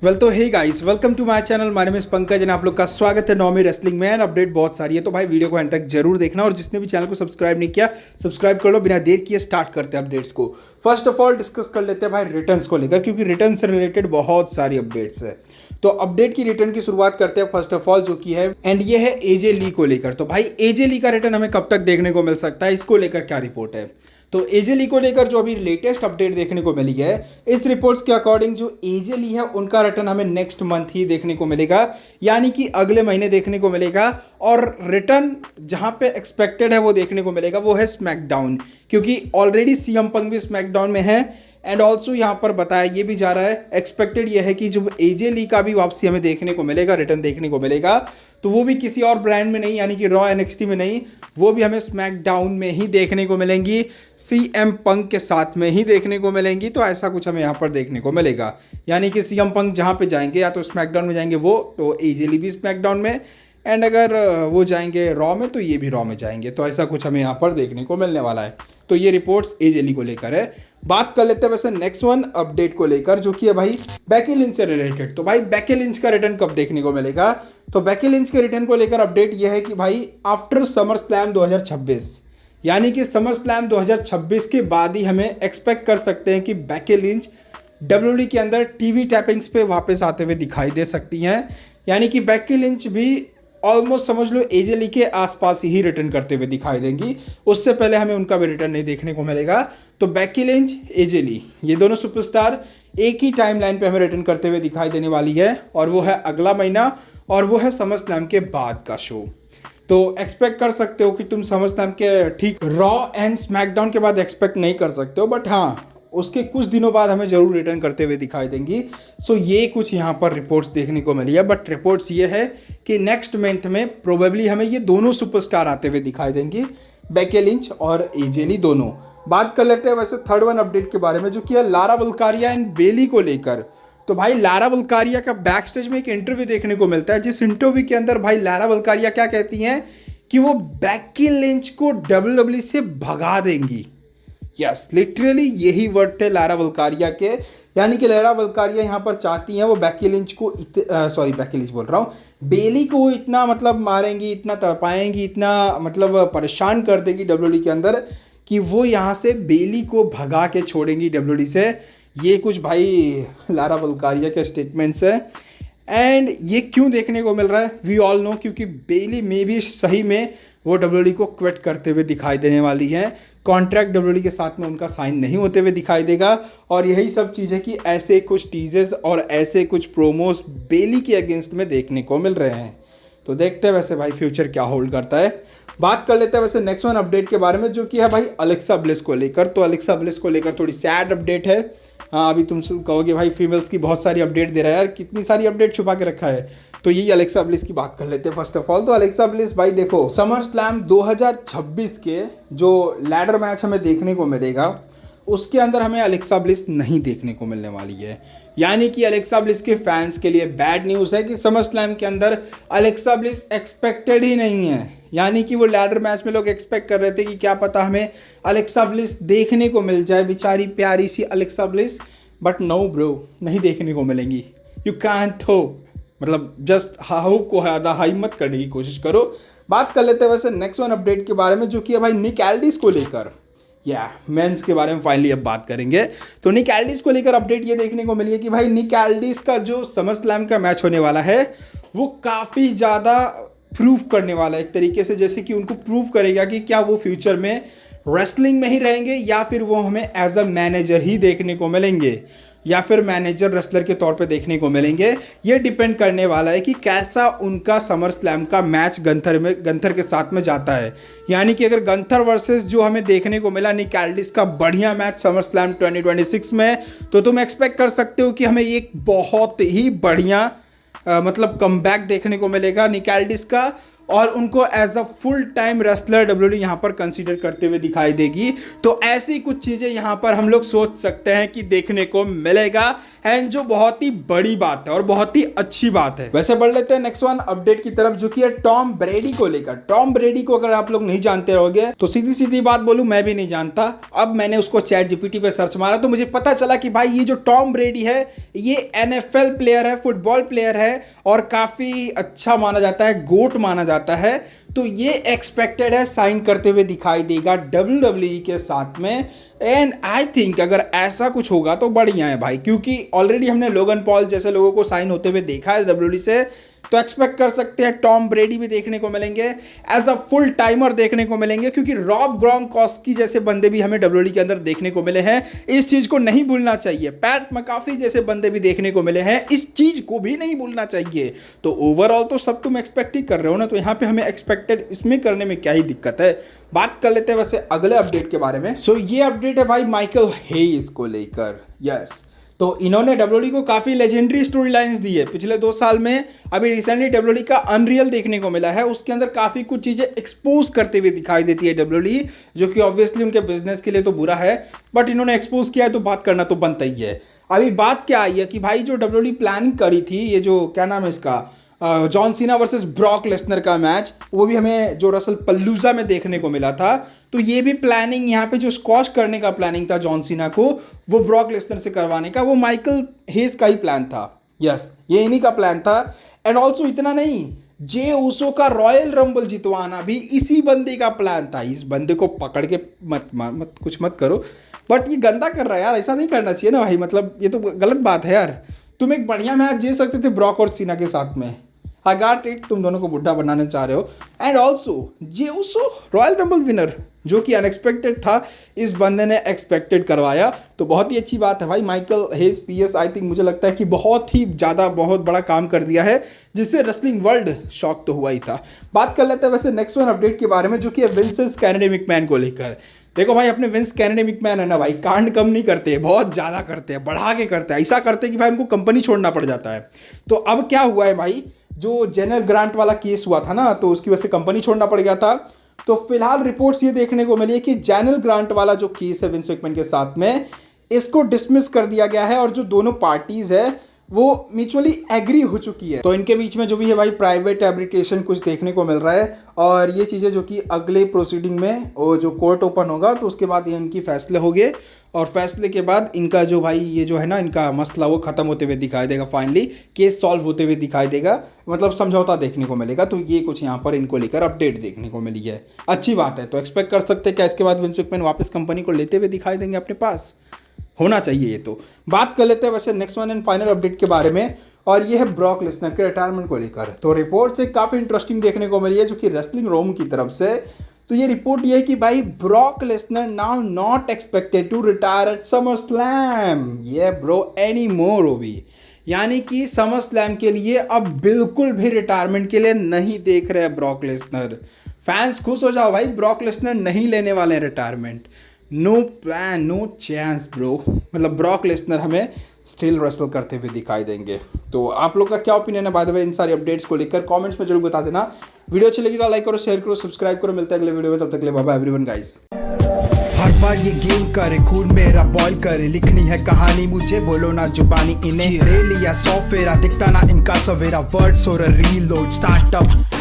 Well तो hey guys, welcome to my channel. My name is Pankaj and आप लोग का स्वागत है नॉमी रेसलिंग में। एंड अपडेट बहुत सारी है, तो भाई वीडियो को एंड तक जरूर देखना। और जिसने भी चैनल को सब्सक्राइब नहीं किया, सब्सक्राइब कर लो। बिना देर किए स्टार्ट करते हैं अपडेट्स को। फर्स्ट ऑफ ऑल डिस्कस कर लेते हैं भाई रिटर्न्स को लेकर, क्योंकि रिटर्न से रिलेटेड बहुत सारी अपडेट्स है। तो अपडेट की रिटर्न की शुरुआत करते हैं फर्स्ट ऑफ ऑल, जो की है एंड ये है एजे ली को लेकर। तो भाई एजे ली का रिटर्न हमें कब तक देखने को मिल सकता है, इसको लेकर क्या रिपोर्ट है। तो एजे ली को लेकर जो अभी लेटेस्ट अपडेट देखने को मिली है, इस रिपोर्ट्स के अकॉर्डिंग जो एजे ली है उनका रिटर्न हमें नेक्स्ट मंथ ही देखने को मिलेगा, यानी कि अगले महीने देखने को मिलेगा। और रिटर्न जहां पे एक्सपेक्टेड है वो देखने को मिलेगा वो है स्मैकडाउन, क्योंकि ऑलरेडी सीएम पंक भी स्मैकडाउन में है। एंड ऑल्सो यहाँ पर बताया ये भी जा रहा है, एक्सपेक्टेड ये है कि जो एजे ली का भी वापसी हमें देखने को मिलेगा, रिटर्न देखने को मिलेगा, तो वो भी किसी और ब्रांड में नहीं, यानी कि रॉ एनएक्सटी में नहीं, वो भी हमें स्मैकडाउन में ही देखने को मिलेंगी, सीएम पंक के साथ में ही देखने को मिलेंगी। तो ऐसा कुछ हमें यहाँ पर देखने को मिलेगा, यानी कि सीएम पंक जहाँ पे जाएंगे या तो स्मैकडाउन में जाएंगे वो, तो एजे ली भी स्मैकडाउन में, एंड अगर वो जाएंगे रॉ में तो ये भी रॉ में जाएंगे। तो ऐसा कुछ हमें यहाँ पर देखने को मिलने वाला है। तो ये रिपोर्ट्स एजे ली को लेकर है। बात कर लेते हैं वैसे नेक्स्ट वन अपडेट को लेकर, जो कि है भाई बेकी लिंच से रिलेटेड। तो भाई बेकी लिंच का रिटर्न कब देखने को मिलेगा, तो बेकी लिंच के रिटर्न को लेकर अपडेट ये है कि भाई आफ्टर समर स्लैम 2026, यानी कि समर स्लैम 2026 के बाद ही हमें एक्सपेक्ट कर सकते हैं कि बेकी लिंच डब्ल्यूडब्ल्यूई के अंदर टीवी टैपिंग्स पे वापस आते हुए दिखाई दे सकती हैं। यानी कि बेकी लिंच भी ऑलमोस्ट समझ लो एजे ली के आसपास ही रिटर्न करते हुए दिखाई देंगी, उससे पहले हमें उनका भी रिटर्न नहीं देखने को मिलेगा। तो बेकी लिंच, एजे ली, ये दोनों सुपरस्टार एक ही टाइमलाइन पे हमें रिटर्न करते हुए दिखाई देने वाली है, और वो है अगला महीना, और वो है समर स्लैम के बाद का शो। तो एक्सपेक्ट कर सकते हो कि तुम समर स्लैम के ठीक रॉ एंड स्मैकडाउन के बाद एक्सपेक्ट नहीं कर सकते हो, बट हाँ उसके कुछ दिनों बाद हमें जरूर रिटर्न करते हुए दिखाई देंगी। सो ये कुछ यहाँ पर रिपोर्ट्स देखने को मिली है, बट रिपोर्ट्स ये है कि नेक्स्ट मंथ में प्रोबेबली हमें ये दोनों सुपरस्टार आते हुए दिखाई देंगी, बेकी लिंच और एजे ली दोनों। बात कर लेते हैं वैसे थर्ड वन अपडेट के बारे में, जो कि है लारा वल्कारिया एंड बेली को लेकर। तो भाई लारा वल्कारिया का बैक स्टेज में एक इंटरव्यू देखने को मिलता है, जिस इंटरव्यू के अंदर भाई लारा वल्कारिया क्या कहती हैं कि वो बेकी लिंच को डब्ल्यूडब्ल्यूई से भगा देंगी। यस, लिटरली यही वर्ड थे लारा वल्कारिया के, यानी कि लारा वल्कारिया यहाँ पर चाहती हैं वो बेकी लिंच को बेकी लिंच बोल रहा हूँ, बेली को इतना मतलब मारेंगी, इतना तड़पाएंगी, इतना मतलब परेशान कर देगी डब्ल्यूडब्ल्यूई के अंदर कि वो यहाँ से बेली को भगा के छोड़ेंगी डब्ल्यूडब्ल्यूई से। ये कुछ भाई लारा वल्कारिया के स्टेटमेंट्स है। एंड ये क्यों देखने को मिल रहा है, वी ऑल नो, क्योंकि बेली में भी सही में वो डब्ल्यूडब्ल्यूई को क्विट करते हुए दिखाई देने वाली है। कॉन्ट्रैक्ट डब्ल्यूडब्ल्यूई के साथ में उनका साइन नहीं होते हुए दिखाई देगा, और यही सब चीज़ है कि ऐसे कुछ टीजर्स और ऐसे कुछ प्रोमोस बेली के अगेंस्ट में देखने को मिल रहे हैं। तो देखते हैं वैसे भाई फ्यूचर क्या होल्ड करता है। बात कर लेते हैं वैसे नेक्स्ट वन अपडेट के बारे में, जो कि है भाई अलेक्सा ब्लिस को लेकर। तो अलेक्सा ब्लिस को लेकर थोड़ी सैड अपडेट है। हाँ, अभी तुम कहोगे भाई फीमेल्स की बहुत सारी अपडेट दे रहा है यार, कितनी सारी अपडेट छुपा के रखा है। तो यही अलेक्सा ब्लिस की बात कर लेते हैं फर्स्ट ऑफ ऑल। तो अलेक्सा ब्लिस भाई देखो, समर स्लैम 2026 के जो लैडर मैच हमें देखने को मिलेगा उसके अंदर हमें अलेक्सा ब्लिस नहीं देखने को मिलने वाली है। यानी कि अलेक्सा ब्लिस के फैंस के लिए बैड न्यूज़ है कि समर स्लैम के अंदर अलेक्सा ब्लिस एक्सपेक्टेड ही नहीं है। यानी कि वो लैडर मैच में लोग एक्सपेक्ट कर रहे थे कि क्या पता हमें अलेक्सा ब्लिस देखने को मिल जाए, बेचारी प्यारी सी Alexa Bliss, but no bro, नहीं देखने को मिलेंगी। यू कांट होप, मतलब जस्ट होप को ज़्यादा हाई मत करने की कोशिश करो। बात कर लेते हैं वैसे नेक्स्ट वन अपडेट के बारे में, जो कि है भाई निक एल्डिस को लेकर। मेंस के बारे में फाइनली अब बात करेंगे। तो निक एल्डिस को लेकर अपडेट ये देखने को मिली है कि भाई निक एल्डिस का जो समर स्लैम का मैच होने वाला है वो काफ़ी ज़्यादा प्रूव करने वाला है, एक तरीके से जैसे कि उनको प्रूव करेगा कि क्या वो फ्यूचर में रेसलिंग में ही रहेंगे या फिर वो हमें एज अ मैनेजर ही देखने को मिलेंगे, या फिर मैनेजर रेसलर के तौर पे देखने को मिलेंगे। ये डिपेंड करने वाला है कि कैसा उनका समर स्लैम का मैच गंथर के साथ में जाता है। यानी कि अगर गंथर वर्सेस जो हमें देखने को मिला निक एल्डिस का बढ़िया मैच समर स्लैम 2026 में, तो तुम एक्सपेक्ट कर सकते हो कि हमें एक बहुत ही बढ़िया मतलब कमबैक देखने को मिलेगा निक एल्डिस का। और उनको as a full time wrestler WWE यहाँ पर कंसीडर करते हुए दिखाई देगी। तो ऐसी कुछ चीज़ें यहाँ पर हम लोग सोच सकते हैं कि देखने को मिलेगा, एंड जो बहुत ही बड़ी बात है और बहुत ही अच्छी बात है। वैसे बढ़ लेते हैं नेक्स्ट वन अपडेट की तरफ, जो कि है टॉम ब्रेडी को लेकर। टॉम ब्रेडी को अगर आप लोग नहीं जानते रहोगे तो सीधी सीधी बात बोलूं, मैं भी नहीं जानता। अब मैंने उसको चैट जीपीटी पे सर्च मारा तो मुझे पता चला कि भाई ये जो टॉम ब्रेडी है ये एनएफएल प्लेयर है, फुटबॉल प्लेयर है और काफी अच्छा माना जाता है, गोट माना जाता है। तो ये एक्सपेक्टेड है साइन करते हुए दिखाई देगा डब्ल्यूडब्ल्यूई के साथ में। एंड आई थिंक अगर ऐसा कुछ होगा तो बढ़िया है भाई, क्योंकि ऑलरेडी हमने लोगन पॉल जैसे लोगों को साइन होते हुए देखा है डब्ल्यूडब्ल्यूई से। तो एक्सपेक्ट कर सकते हैं टॉम ब्रेडी भी देखने को मिलेंगे, एज अ फुल टाइमर देखने को मिलेंगे, क्योंकि रॉब ग्रोंकॉस्की जैसे बंदे भी हमें डब्ल्यूडब्ल्यूई के अंदर देखने को मिले हैं। इस चीज को नहीं भूलना चाहिए। पैट मैकाफी जैसे बंदे भी देखने को मिले हैं, इस चीज को भी नहीं भूलना चाहिए। तो ओवरऑल तो सब तुम एक्सपेक्ट ही कर रहे हो ना, तो यहाँ पे हमें एक्सपेक्टेड इसमें करने में क्या ही दिक्कत है। बात कर लेते हैं वैसे अगले अपडेट के बारे में। सो ये अपडेट है भाई माइकल हेज को लेकर। यस, तो इन्होंने डब्ल्यूडब्ल्यूई को काफ़ी लेजेंडरी स्टोरी लाइन्स दी है पिछले 2 साल में। अभी रिसेंटली डब्ल्यूडब्ल्यूई का अनरियल देखने को मिला है, उसके अंदर काफ़ी कुछ चीज़ें एक्सपोज करते हुए दिखाई देती है डब्ल्यूडब्ल्यूई, जो कि ऑब्वियसली उनके बिजनेस के लिए तो बुरा है, बट इन्होंने एक्सपोज किया है तो बात करना तो बनता ही है। अभी बात क्या आई है कि भाई जो डब्ल्यूडब्ल्यूई प्लानिंग करी थी, ये जो क्या नाम है इसका, John Cena versus Brock Lesnar का मैच, वो भी हमें जो रसल पल्लूजा में देखने को मिला था। तो ये भी प्लानिंग यहाँ पे जो स्क्वॉश करने का प्लानिंग था जॉन सीना को, वो ब्रॉक लेसनर से करवाने का, वो माइकल हेज का ही प्लान था। यस, ये इन्हीं का प्लान था। एंड ऑल्सो इतना नहीं, जे ऊसो का रॉयल रंबल जितवाना भी इसी बंदे का प्लान था। इस बंदे को पकड़ के मत कुछ मत करो, बट ये गंदा कर रहा है यार, ऐसा नहीं करना चाहिए ना भाई, मतलब ये तो गलत बात है यार। तुम एक बढ़िया मैच जीत सकते थे ब्रॉक और सीना के साथ में। आई गॉट इट, तुम दोनों को बुढ़ा बनाने चाह रहे हो। And also Jey Uso royal rumble winner, जो कि अनएक्सपेक्टेड था, इस बंदे ने एक्सपेक्टेड करवाया, तो बहुत ही अच्छी बात है भाई। Michael hedge PS I think मुझे लगता है कि बहुत ही ज़्यादा बहुत बड़ा काम कर दिया है, जिससे रेसलिंग वर्ल्ड शॉक तो हुआ ही था। बात कर लेते हैं वैसे नेक्स्ट वन अपडेट के बारे में, जो कि है विंस कैनेडी मैकमैन को लेकर। देखो भाई, अपने विंस कैनेडी मैकमैन है ना भाई, कांड कम नहीं करते, बहुत ज़्यादा करते हैं, बढ़ा के करते हैं। ऐसा करते हैं कि भाई उनको कंपनी छोड़ना पड़ जाता है। तो अब क्या हुआ है भाई, जो जनरल ग्रांट वाला केस हुआ था ना, तो उसकी वजह से कंपनी छोड़ना पड़ गया था। तो फिलहाल रिपोर्ट्स ये देखने को मिली है कि जनरल ग्रांट वाला जो केस है विंस मैकमैन के साथ में, इसको डिसमिस कर दिया गया है, और जो दोनों पार्टीज है वो म्यूचुअली एग्री हो चुकी है। तो इनके बीच में जो भी है भाई प्राइवेट एब्रिटेशन कुछ देखने को मिल रहा है, और ये चीज़ें जो कि अगले प्रोसीडिंग में वो जो कोर्ट ओपन होगा तो उसके बाद ये इनकी फैसले होंगे, और फैसले के बाद इनका जो भाई ये जो है ना इनका मसला वो खत्म होते हुए दिखाई देगा, फाइनली केस सॉल्व होते हुए दिखाई देगा, मतलब समझौता देखने को मिलेगा। तो ये कुछ यहाँ पर इनको लेकर अपडेट देखने को मिली है, अच्छी बात है। तो एक्सपेक्ट कर सकते हैं कि इसके बाद विंस मैकमैन वापस कंपनी को लेते हुए दिखाई देंगे अपने पास, होना चाहिए ये। तो बात कर लेते हैं वैसे next one and final update के बारे में, और ये है ब्रॉक लेसनर के रिटायरमेंट को लेकर। तो रिपोर्ट से काफ़ी इंटरेस्टिंग देखने को मिली है, जो कि रेसलिंग रोम की तरफ से। तो ये रिपोर्ट ये है कि भाई Brock Lesnar now not expected to retire at SummerSlam, ये ब्रो एनी मोर हो भी, यानी कि समर स्लैम के लिए अब बिल्कुल भी रिटायरमेंट के लिए नहीं देख रहे हैं ब्रॉक लेसनर। फैंस खुश हो जाओ भाई, ब्रॉक लेसनर नहीं लेने वाले हैं retirement, no plan no chance bro, मतलब ब्रॉक लेसनर हमें स्टिल रेसल करते हुए दिखाई देंगे। तो आप लोग का क्या ओपिनियन है बाय द वे इन सारी अपडेट्स को लेकर, कमेंट्स में जरूर बता देना। वीडियो अच्छी लगी तो लाइक करो, शेयर करो, सब्सक्राइब करो। मिलते हैं अगले वीडियो में, तब तक के लिए बाय बाय एवरीवन गाइस। हर बार ये गेम करे, खून मेरा बॉयल करे, लिखनी है कहानी मुझे, बोलो ना जुबानी इन्हें, ले लिया 100 फेरा, दिखता ना इनका सवेरा, वर्ड्स और रीलोड स्टार्टअप